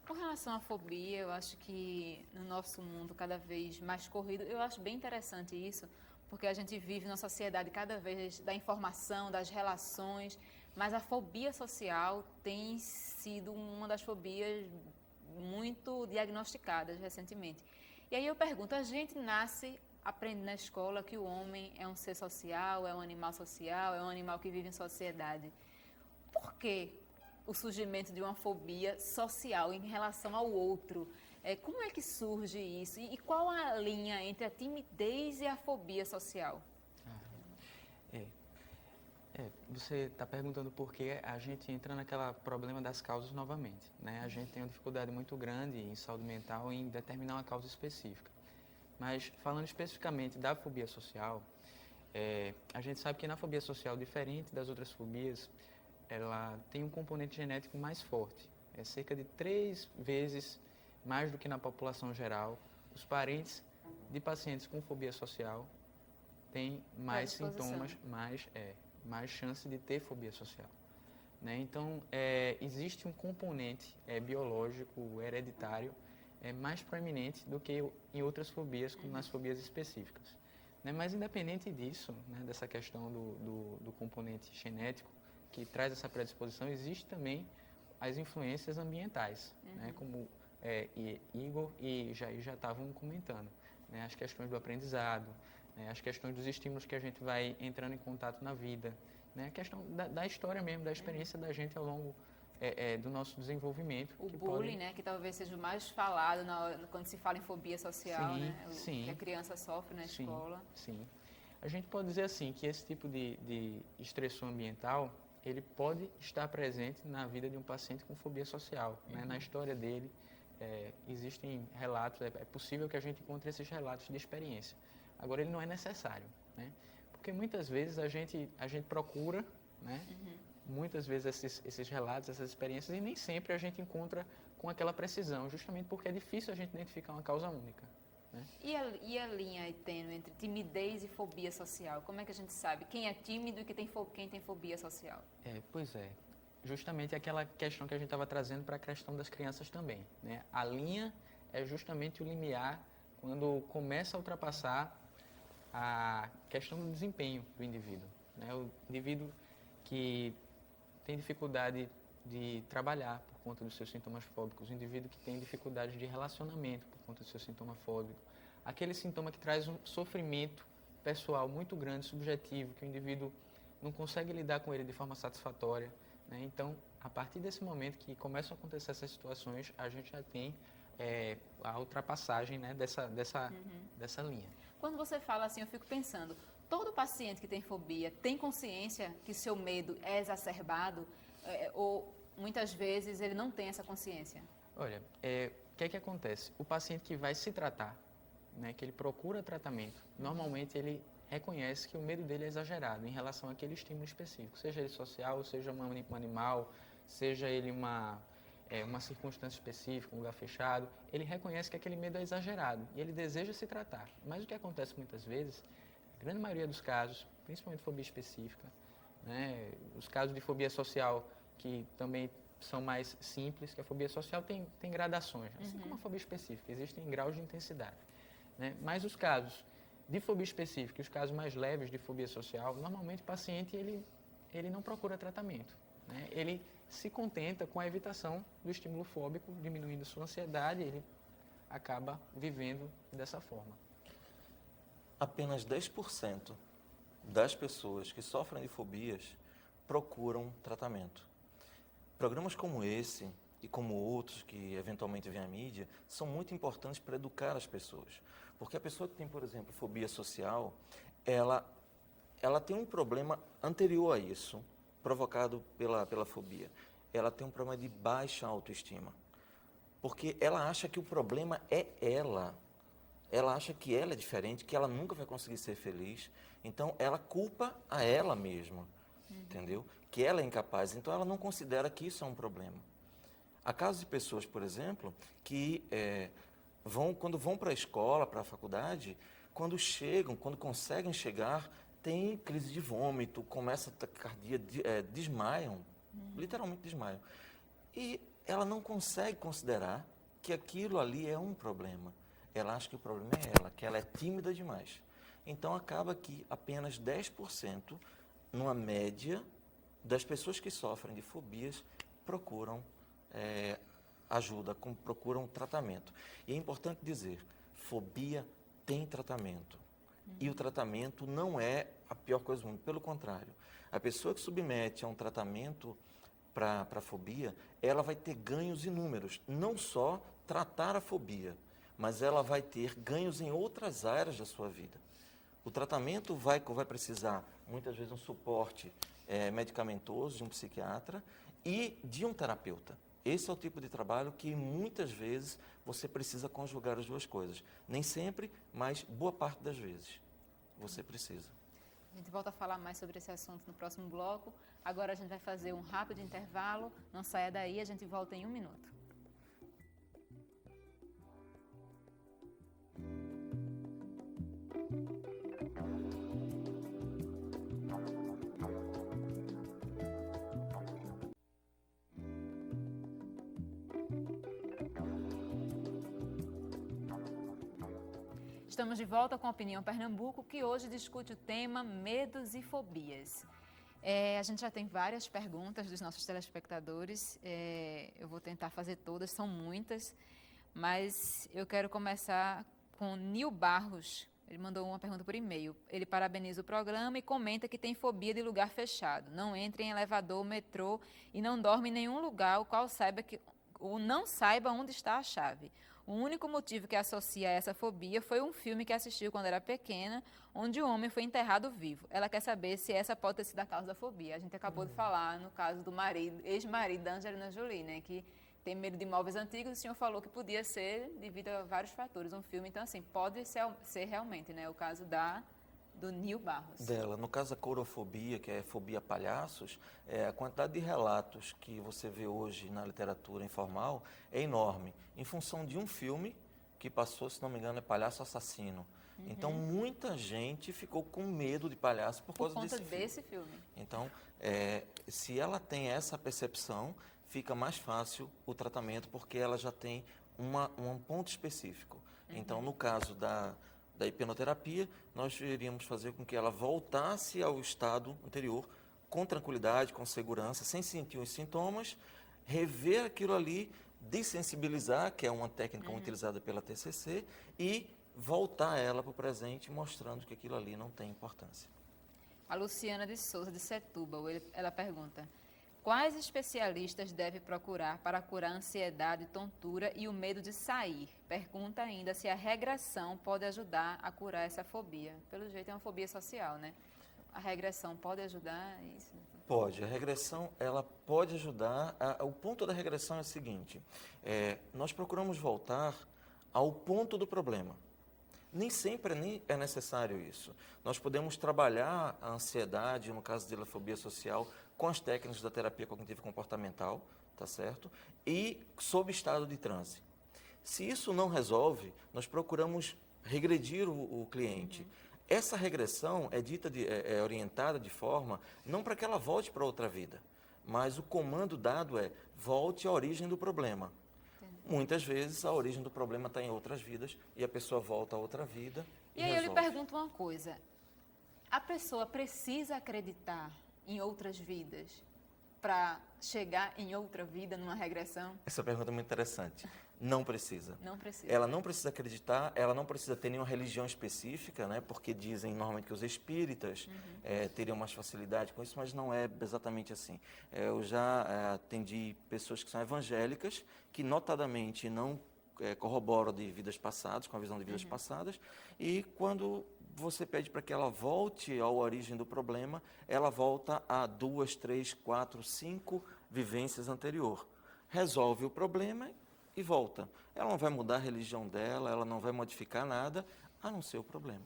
Com relação à fobia, eu acho que no nosso mundo cada vez mais corrido, eu acho bem interessante isso, porque a gente vive numa sociedade cada vez da informação, das relações, mas a fobia social tem sido uma das fobias muito diagnosticadas recentemente. E aí eu pergunto, a gente nasce, aprende na escola que o homem é um ser social, é um animal social, é um animal que vive em sociedade. Por que o surgimento de uma fobia social em relação ao outro? Como é que surge isso? E qual a linha entre a timidez e a fobia social? Você está perguntando por que a gente entra naquele problema das causas novamente. Né? A gente tem uma dificuldade muito grande em saúde mental em determinar uma causa específica. Mas falando especificamente da fobia social, a gente sabe que na fobia social, diferente das outras fobias, ela tem um componente genético mais forte. É cerca de 3 vezes mais do que na população geral. Os parentes de pacientes com fobia social têm mais sintomas, mais chance de ter fobia social. Né? Então, existe um componente biológico, hereditário, mais proeminente do que em outras fobias, como nas fobias específicas. Né? Mas, independente disso, né, dessa questão do componente genético, que traz essa predisposição, existe também as influências ambientais, né? Como Igor e Jair já estavam comentando. Né? As questões do aprendizado, as questões dos estímulos que a gente vai entrando em contato na vida, né? A questão da história mesmo, da experiência da gente ao longo do nosso desenvolvimento. O bullying, né, que talvez seja o mais falado quando se fala em fobia social, sim, né? Sim. Que a criança sofre na escola. Sim. A gente pode dizer assim que esse tipo de estressor ambiental, ele pode estar presente na vida de um paciente com fobia social. Né? Na história dele, existem relatos, é possível que a gente encontre esses relatos de experiência. Agora, ele não é necessário, né? Porque muitas vezes a gente procura, né? Muitas vezes esses relatos, essas experiências, e nem sempre a gente encontra com aquela precisão, justamente porque é difícil a gente identificar uma causa única. Né? E a linha tênue entre timidez e fobia social? Como é que a gente sabe quem é tímido e quem tem fobia social? Pois é. Justamente aquela questão que a gente estava trazendo para a questão das crianças também. Né? A linha é justamente o limiar quando começa a ultrapassar a questão do desempenho do indivíduo. Né? O indivíduo que tem dificuldade de trabalhar por conta dos seus sintomas fóbicos, o indivíduo que tem dificuldade de relacionamento por conta do seu sintoma fóbico, aquele sintoma que traz um sofrimento pessoal muito grande, subjetivo, que o indivíduo não consegue lidar com ele de forma satisfatória. Né? Então, a partir desse momento que começam a acontecer essas situações, a gente já tem a ultrapassagem, né, dessa linha. Quando você fala assim, eu fico pensando, todo paciente que tem fobia tem consciência que seu medo é exacerbado ou muitas vezes ele não tem essa consciência? Olha, o que é que acontece? O paciente que vai se tratar, né, que ele procura tratamento, normalmente ele reconhece que o medo dele é exagerado em relação àquele estímulo específico, seja ele social, seja um animal, seja ele uma circunstância específica, um lugar fechado, ele reconhece que aquele medo é exagerado e ele deseja se tratar. Mas o que acontece muitas vezes, a grande maioria dos casos, principalmente fobia específica, né, os casos de fobia social que também são mais simples, que a fobia social tem gradações, assim como a fobia específica, existem graus de intensidade. Né? Mas os casos de fobia específica e os casos mais leves de fobia social, normalmente o paciente ele não procura tratamento. Né? Ele se contenta com a evitação do estímulo fóbico, diminuindo sua ansiedade, ele acaba vivendo dessa forma. Apenas 10% das pessoas que sofrem de fobias procuram tratamento. Programas como esse e como outros que eventualmente vêm à mídia são muito importantes para educar as pessoas. Porque a pessoa que tem, por exemplo, fobia social, ela tem um problema anterior a isso, provocado pela fobia. Ela tem um problema de baixa autoestima. Porque ela acha que o problema é ela. Ela acha que ela é diferente, que ela nunca vai conseguir ser feliz. Então, ela culpa a ela mesma, entendeu? Que ela é incapaz. Então, ela não considera que isso é um problema. Há casos de pessoas, por exemplo, que quando vão para a escola, para a faculdade, quando conseguem chegar, tem crise de vômito, começa a taquicardia, desmaiam, literalmente desmaiam. E ela não consegue considerar que aquilo ali é um problema. Ela acha que o problema é ela, que ela é tímida demais. Então, acaba que apenas 10%, numa média, das pessoas que sofrem de fobias procuram ajuda, procuram tratamento. E é importante dizer, fobia tem tratamento. E o tratamento não é a pior coisa do mundo, pelo contrário. A pessoa que submete a um tratamento para a fobia, ela vai ter ganhos inúmeros. Não só tratar a fobia, mas ela vai ter ganhos em outras áreas da sua vida. O tratamento vai precisar, muitas vezes, um suporte medicamentoso de um psiquiatra e de um terapeuta. Esse é o tipo de trabalho que, muitas vezes, você precisa conjugar as duas coisas. Nem sempre, mas boa parte das vezes, você precisa. A gente volta a falar mais sobre esse assunto no próximo bloco. Agora a gente vai fazer um rápido intervalo. Não saia daí, a gente volta em 1 minuto. Estamos de volta com a Opinião Pernambuco, que hoje discute o tema medos e fobias. A gente já tem várias perguntas dos nossos telespectadores, eu vou tentar fazer todas, são muitas, mas eu quero começar com Nil Barros. Ele mandou uma pergunta por e-mail. Ele parabeniza o programa e comenta que tem fobia de lugar fechado. Não entra em elevador, metrô e não dorme em nenhum lugar ou não saiba onde está a chave. O único motivo que associa a essa fobia foi um filme que assistiu quando era pequena, onde o homem foi enterrado vivo. Ela quer saber se essa pode ter sido a causa da fobia. A gente acabou de falar no caso do ex-marido da Angelina Jolie, né, que tem medo de imóveis antigos. O senhor falou que podia ser devido a vários fatores, um filme. Então, assim, pode ser realmente, né, o caso do Nil Barros. Dela. No caso da courofobia, que é fobia a palhaços, a quantidade de relatos que você vê hoje na literatura informal é enorme, em função de um filme que passou, se não me engano, é Palhaço Assassino. Então, muita gente ficou com medo de palhaço por causa desse filme. Então, se ela tem essa percepção, fica mais fácil o tratamento, porque ela já tem um ponto específico. Então, no caso da hipnoterapia, nós iríamos fazer com que ela voltasse ao estado anterior, com tranquilidade, com segurança, sem sentir os sintomas, rever aquilo ali, dessensibilizar, que é uma técnica utilizada pela TCC, e voltar ela para o presente, mostrando que aquilo ali não tem importância. A Luciana de Souza, de Setúbal, ela pergunta: Quais especialistas deve procurar para curar a ansiedade, tontura e o medo de sair? Pergunta ainda se a regressão pode ajudar a curar essa fobia. Pelo jeito é uma fobia social, né? A regressão pode ajudar isso? Pode. A regressão, ela pode ajudar. O ponto da regressão é o seguinte, nós procuramos voltar ao ponto do problema. Nem sempre é necessário isso. Nós podemos trabalhar a ansiedade, no caso da fobia social, com as técnicas da terapia cognitivo comportamental, tá certo? E sob estado de transe. Se isso não resolve, nós procuramos regredir o cliente. Essa regressão é orientada de forma, não para que ela volte para outra vida, mas o comando dado é, volte à origem do problema. Muitas vezes a origem do problema está em outras vidas e a pessoa volta a outra vida e aí resolve. eu lhe pergunto uma coisa, a pessoa precisa acreditar em outras vidas para chegar em outra vida, numa regressão? Essa pergunta é muito interessante. Não precisa. Não precisa. Ela não precisa acreditar, ela não precisa ter nenhuma religião específica, né? Porque dizem normalmente que os espíritas teriam mais facilidade com isso, mas não é exatamente assim. Eu já atendi pessoas que são evangélicas, que notadamente não corroboram de vidas passadas, com a visão de vidas passadas, e quando você pede para que ela volte à origem do problema, ela volta a 2, 3, 4, 5 vivências anterior. Resolve o problema e volta. Ela não vai mudar a religião dela, ela não vai modificar nada, a não ser o problema.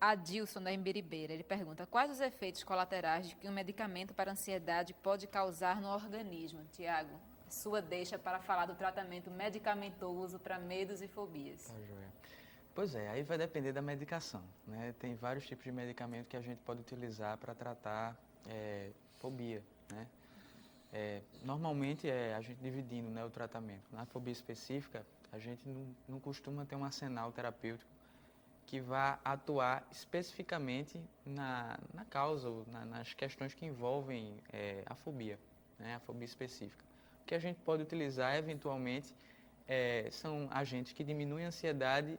Adilson da Imbiribeira, ele pergunta, quais os efeitos colaterais que um medicamento para ansiedade pode causar no organismo? Tiago, sua deixa para falar do tratamento medicamentoso para medos e fobias. Tá, joia. Pois é, aí vai depender da medicação, né? Tem vários tipos de medicamento que a gente pode utilizar para tratar fobia, né? Normalmente a gente dividindo, né, o tratamento. Na fobia específica, a gente não costuma ter um arsenal terapêutico que vá atuar especificamente na causa, ou nas questões que envolvem a fobia, né, a fobia específica. O que a gente pode utilizar, eventualmente, são agentes que diminuem a ansiedade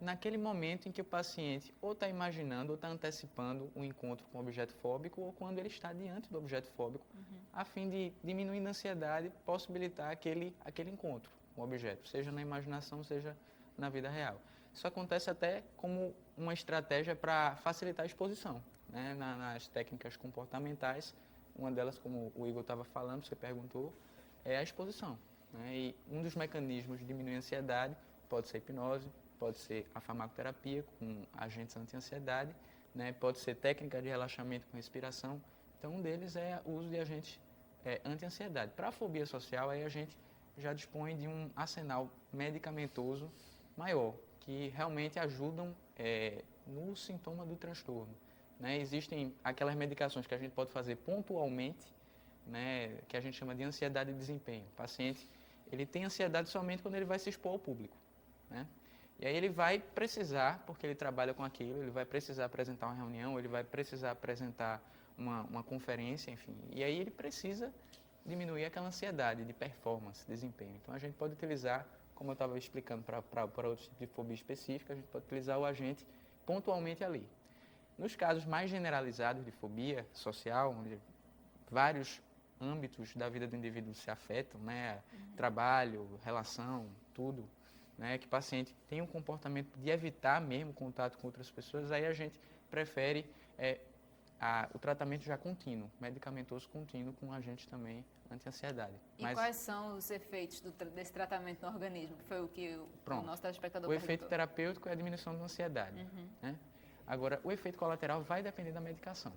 naquele momento em que o paciente ou está imaginando ou está antecipando um encontro com o objeto fóbico ou quando ele está diante do objeto fóbico, a fim de, diminuindo a ansiedade, possibilitar aquele encontro com o objeto, seja na imaginação, seja na vida real. Isso acontece até como uma estratégia para facilitar a exposição, né? Nas técnicas comportamentais, uma delas, como o Igor estava falando, você perguntou, é a exposição, né? E um dos mecanismos de diminuir a ansiedade pode ser a hipnose, pode ser a farmacoterapia com agentes anti-ansiedade, né? Pode ser técnica de relaxamento com respiração. Então, um deles é o uso de agentes anti-ansiedade. Para a fobia social, aí a gente já dispõe de um arsenal medicamentoso maior, que realmente ajudam no sintoma do transtorno, né? Existem aquelas medicações que a gente pode fazer pontualmente, né, que a gente chama de ansiedade de desempenho. O paciente ele tem ansiedade somente quando ele vai se expor ao público, né? E aí ele vai precisar, porque ele trabalha com aquilo, ele vai precisar apresentar uma reunião, ele vai precisar apresentar uma conferência, enfim. E aí ele precisa diminuir aquela ansiedade de performance, desempenho. Então a gente pode utilizar, como eu estava explicando para outros tipos de fobia específica, a gente pode utilizar o agente pontualmente ali. Nos casos mais generalizados de fobia social, onde vários âmbitos da vida do indivíduo se afetam, né? Trabalho, relação, tudo, né? Que o paciente tem um comportamento de evitar mesmo contato com outras pessoas, aí a gente prefere o tratamento já contínuo, medicamentoso contínuo com agentes também anti-ansiedade. E quais são os efeitos desse tratamento no organismo? Que foi o que o nosso telespectador O perguntou. efeito terapêutico é a diminuição da ansiedade, né? Agora, o efeito colateral vai depender da medicação,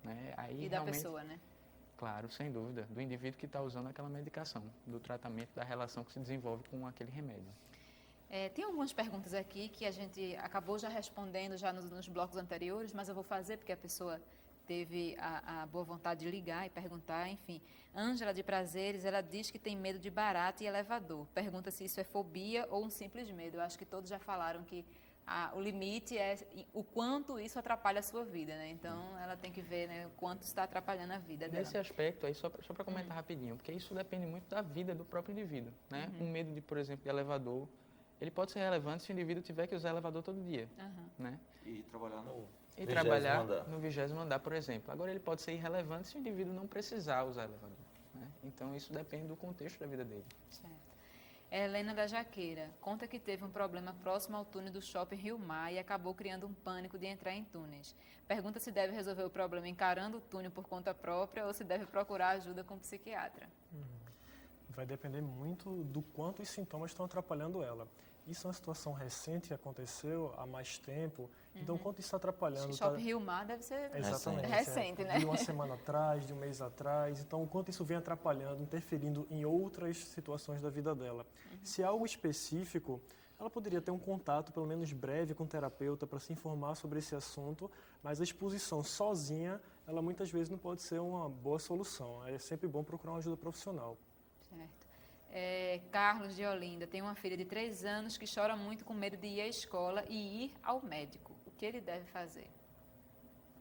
né? Aí, e da pessoa, né? Claro, sem dúvida, do indivíduo que está usando aquela medicação, do tratamento, da relação que se desenvolve com aquele remédio. Tem algumas perguntas aqui que a gente acabou já respondendo já nos blocos anteriores, mas eu vou fazer porque a pessoa teve a boa vontade de ligar e perguntar, enfim. Ângela de Prazeres, ela diz que tem medo de barata e elevador. Pergunta se isso é fobia ou um simples medo. Eu acho que todos já falaram que o limite é o quanto isso atrapalha a sua vida, né? Então, ela tem que ver, né, o quanto está atrapalhando a vida dela. Nesse aspecto aí, só para comentar rapidinho, porque isso depende muito da vida do próprio indivíduo, né? Um medo de, por exemplo, de elevador, ele pode ser relevante se o indivíduo tiver que usar elevador todo dia, né? E trabalhar no... E 20º trabalhar andar. no 20º andar, por exemplo. Agora, ele pode ser irrelevante se o indivíduo não precisar usar elevador, né? Então, isso depende do contexto da vida dele. Certo. Helena da Jaqueira conta que teve um problema próximo ao túnel do Shopping Rio Mar e acabou criando um pânico de entrar em túneis. Pergunta se deve resolver o problema encarando o túnel por conta própria ou se deve procurar ajuda com um psiquiatra. Vai depender muito do quanto os sintomas estão atrapalhando ela. Isso é uma situação recente que aconteceu há mais tempo, então quanto isso está atrapalhando... Shopping Rio Mar deve ser Exatamente. recente, né? De uma semana atrás, de um mês atrás. Então, o quanto isso vem atrapalhando, interferindo em outras situações da vida dela. Se é algo específico, ela poderia ter um contato, pelo menos breve, com o terapeuta para se informar sobre esse assunto, mas a exposição sozinha, ela muitas vezes não pode ser uma boa solução. É sempre bom procurar uma ajuda profissional. Certo. Carlos de Olinda tem uma filha de 3 anos que chora muito com medo de ir à escola e ir ao médico. O que ele deve fazer?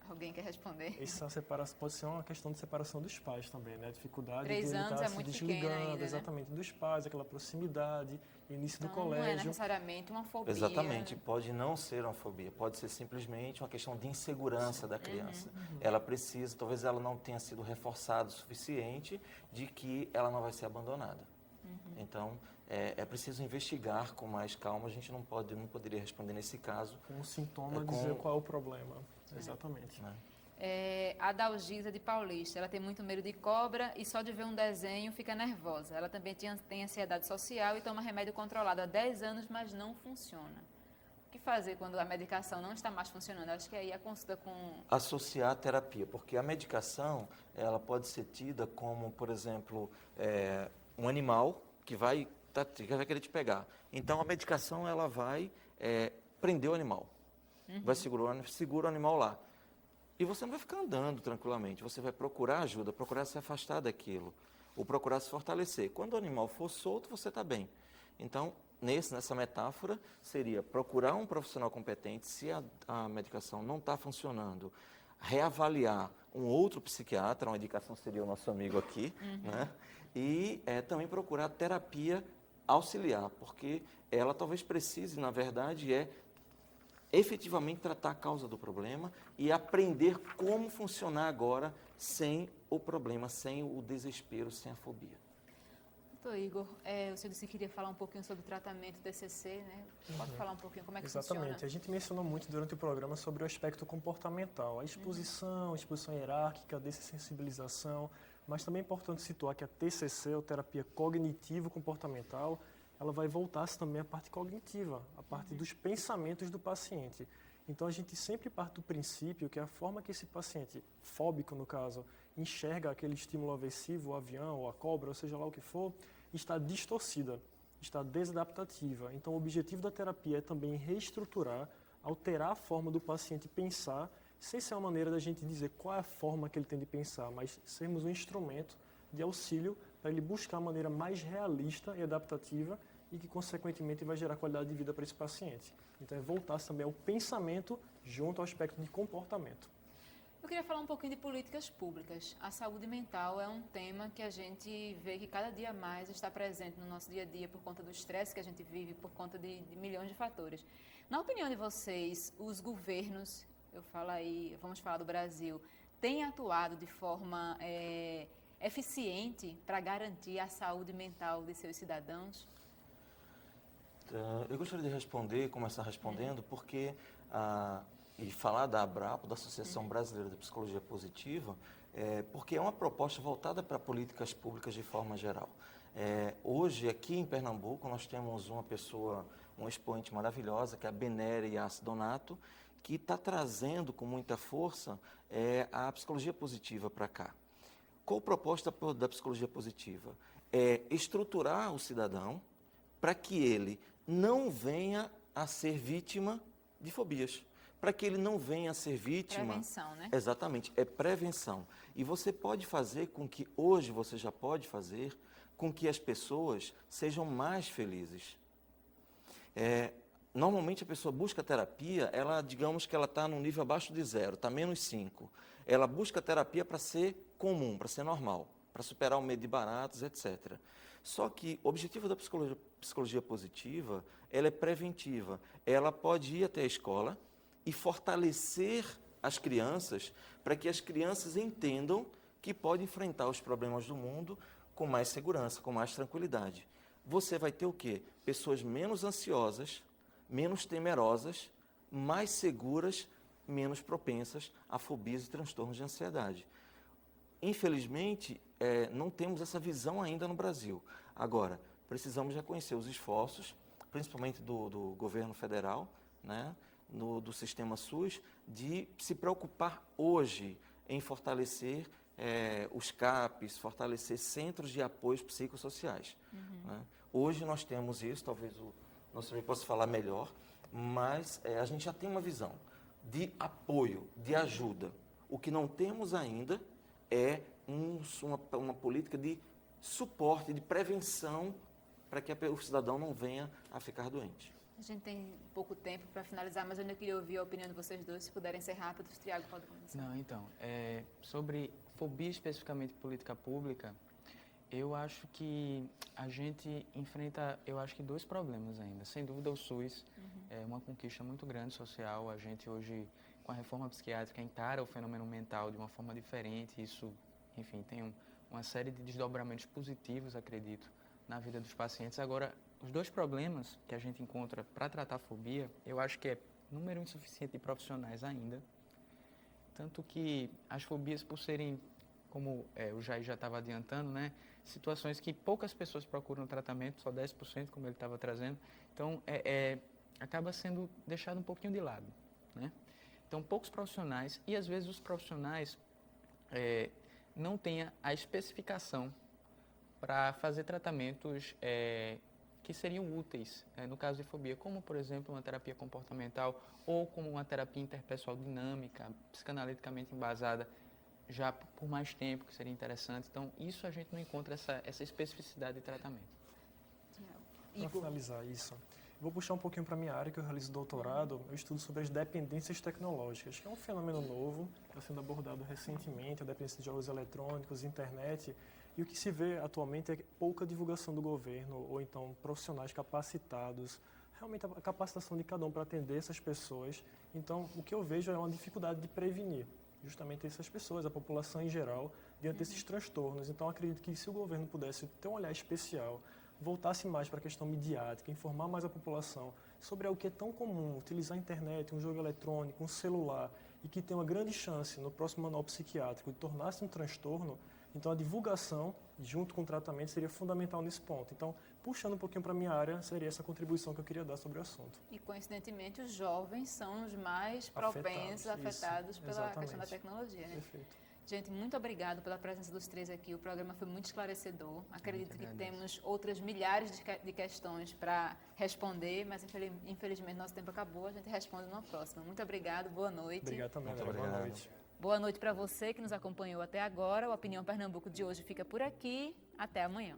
Alguém quer responder? Essa separação pode ser uma questão de separação dos pais também, né? Dificuldade 3 de ele anos estar é se muito desligando pequeno ainda, né? exatamente dos pais, aquela proximidade, início do Então, não é colégio. necessariamente uma fobia. Exatamente, né? pode não ser uma fobia, pode ser simplesmente uma questão de insegurança da criança. Ela precisa, talvez ela não tenha sido reforçada o suficiente de que ela não vai ser abandonada. Então, é preciso investigar com mais calma, a gente não poderia responder nesse caso. Com um sintoma, com- dizer qual é o problema. Exatamente. Né? A Dalgisa de Paulista, ela tem muito medo de cobra e só de ver um desenho fica nervosa. Ela também tem ansiedade social e toma remédio controlado há 10 anos, mas não funciona. O que fazer quando a medicação não está mais funcionando? Acho que aí a consulta com... Associar a terapia, porque a medicação, ela pode ser tida como, por exemplo, um animal que vai querer te pegar. Então, a medicação, ela vai prender o animal. Vai segura o animal lá. E você não vai ficar andando tranquilamente, você vai procurar ajuda, procurar se afastar daquilo, ou procurar se fortalecer. Quando o animal for solto, você está bem. Então, nessa metáfora, seria procurar um profissional competente, se a medicação não está funcionando, reavaliar um outro psiquiatra, uma indicação seria o nosso amigo aqui, né? E também procurar terapia auxiliar, porque ela talvez precise, na verdade, efetivamente tratar a causa do problema e aprender como funcionar agora sem o problema, sem o desespero, sem a fobia. Doutor Igor, o senhor disse que queria falar um pouquinho sobre o tratamento do TCC, né? Pode falar um pouquinho como é que Exatamente. funciona? A gente mencionou muito durante o programa sobre o aspecto comportamental, a exposição hierárquica, a dessensibilização, mas também é importante situar que a TCC, ou terapia cognitivo-comportamental, ela vai voltar-se também à parte cognitiva, à parte dos pensamentos do paciente. Então, a gente sempre parte do princípio que a forma que esse paciente, fóbico no caso, enxerga aquele estímulo aversivo, o avião, ou a cobra, ou seja lá o que for, está distorcida, está desadaptativa. Então, o objetivo da terapia é também reestruturar, alterar a forma do paciente pensar, sem ser uma maneira da gente dizer qual é a forma que ele tem de pensar, mas sermos um instrumento de auxílio para ele buscar a maneira mais realista e adaptativa e que, consequentemente, vai gerar qualidade de vida para esse paciente. Então, é voltar também ao pensamento junto ao aspecto de comportamento. Eu queria falar um pouquinho de políticas públicas. A saúde mental é um tema que a gente vê que cada dia mais está presente no nosso dia a dia por conta do estresse que a gente vive, por conta de milhões de fatores. Na opinião de vocês, os governos, vamos falar do Brasil, têm atuado de forma eficiente para garantir a saúde mental de seus cidadãos? Eu gostaria de responder, começar respondendo, porque e falar da ABRAPO, da Associação Brasileira de Psicologia Positiva, porque é uma proposta voltada para políticas públicas de forma geral. Hoje, aqui em Pernambuco, nós temos uma expoente maravilhosa, que é a Benere Yassi Donato, que está trazendo com muita força a psicologia positiva para cá. Qual a proposta da psicologia positiva? É estruturar o cidadão para que ele não venha a ser vítima de fobias, para que ele não venha a ser vítima... Prevenção, né? Exatamente, é prevenção. E você pode fazer com que, hoje você já pode fazer, com que as pessoas sejam mais felizes. Normalmente a pessoa busca terapia, digamos que ela está num nível abaixo de 0, está menos 5. Ela busca terapia para ser comum, para ser normal, para superar o medo de baratos, etc. Só que o objetivo da psicologia positiva, ela é preventiva. Ela pode ir até a escola e fortalecer as crianças para que as crianças entendam que podem enfrentar os problemas do mundo com mais segurança, com mais tranquilidade. Você vai ter o quê? Pessoas menos ansiosas, menos temerosas, mais seguras, menos propensas a fobias e transtornos de ansiedade. Infelizmente, não temos essa visão ainda no Brasil. Agora, precisamos reconhecer os esforços, principalmente do governo federal, né, do sistema SUS, de se preocupar hoje em fortalecer os CAPs, fortalecer centros de apoio psicossociais. Né? Hoje nós temos isso, talvez o nosso amigo possa falar melhor, mas a gente já tem uma visão de apoio, de ajuda. O que não temos ainda é uma política de suporte, de prevenção, para que o cidadão não venha a ficar doente. A gente tem pouco tempo para finalizar, mas eu ainda queria ouvir a opinião de vocês dois. Se puderem ser rápidos, Tiago pode começar. Não, então, sobre fobia especificamente política pública, eu acho que a gente enfrenta, dois problemas ainda. Sem dúvida, o SUS é uma conquista muito grande social. A gente hoje, com a reforma psiquiátrica, encara o fenômeno mental de uma forma diferente. Isso, enfim, tem uma série de desdobramentos positivos, acredito, na vida dos pacientes. Agora, os dois problemas que a gente encontra para tratar a fobia, eu acho que é número insuficiente de profissionais ainda. Tanto que as fobias, por serem, como o Jair já estava adiantando, né, situações que poucas pessoas procuram tratamento, só 10%, como ele estava trazendo. Então, acaba sendo deixado um pouquinho de lado, né? Então, poucos profissionais, e às vezes os profissionais não têm a especificação para fazer tratamentos que seriam úteis no caso de fobia, como, por exemplo, uma terapia comportamental ou como uma terapia interpessoal dinâmica, psicanaliticamente embasada, já por mais tempo, que seria interessante. Então, isso a gente não encontra essa especificidade de tratamento. Para finalizar isso, vou puxar um pouquinho para a minha área, que eu realizo doutorado. Eu estudo sobre as dependências tecnológicas, que é um fenômeno novo, está sendo abordado recentemente, a dependência de jogos eletrônicos, internet. E o que se vê atualmente é pouca divulgação do governo, ou então profissionais capacitados, realmente a capacitação de cada um para atender essas pessoas. Então, o que eu vejo é uma dificuldade de prevenir justamente essas pessoas, a população em geral, diante desses transtornos. Então, acredito que se o governo pudesse ter um olhar especial, voltasse mais para a questão midiática, informar mais a população sobre algo que é tão comum, utilizar a internet, um jogo eletrônico, um celular, e que tem uma grande chance no próximo manual psiquiátrico de tornar-se um transtorno, então a divulgação, junto com o tratamento, seria fundamental nesse ponto. Então, puxando um pouquinho para a minha área, seria essa contribuição que eu queria dar sobre o assunto. E, coincidentemente, os jovens são os mais propensos, afetados pela questão da tecnologia, né? Perfeito. Gente, muito obrigado pela presença dos três aqui. O programa foi muito esclarecedor. Acredito que temos outras milhares de questões para responder, mas infelizmente nosso tempo acabou. A gente responde numa próxima. Muito obrigado, boa noite. Obrigado também, Muito boa obrigado. noite. Boa noite para você que nos acompanhou até agora. O Opinião Pernambuco de hoje fica por aqui. Até amanhã.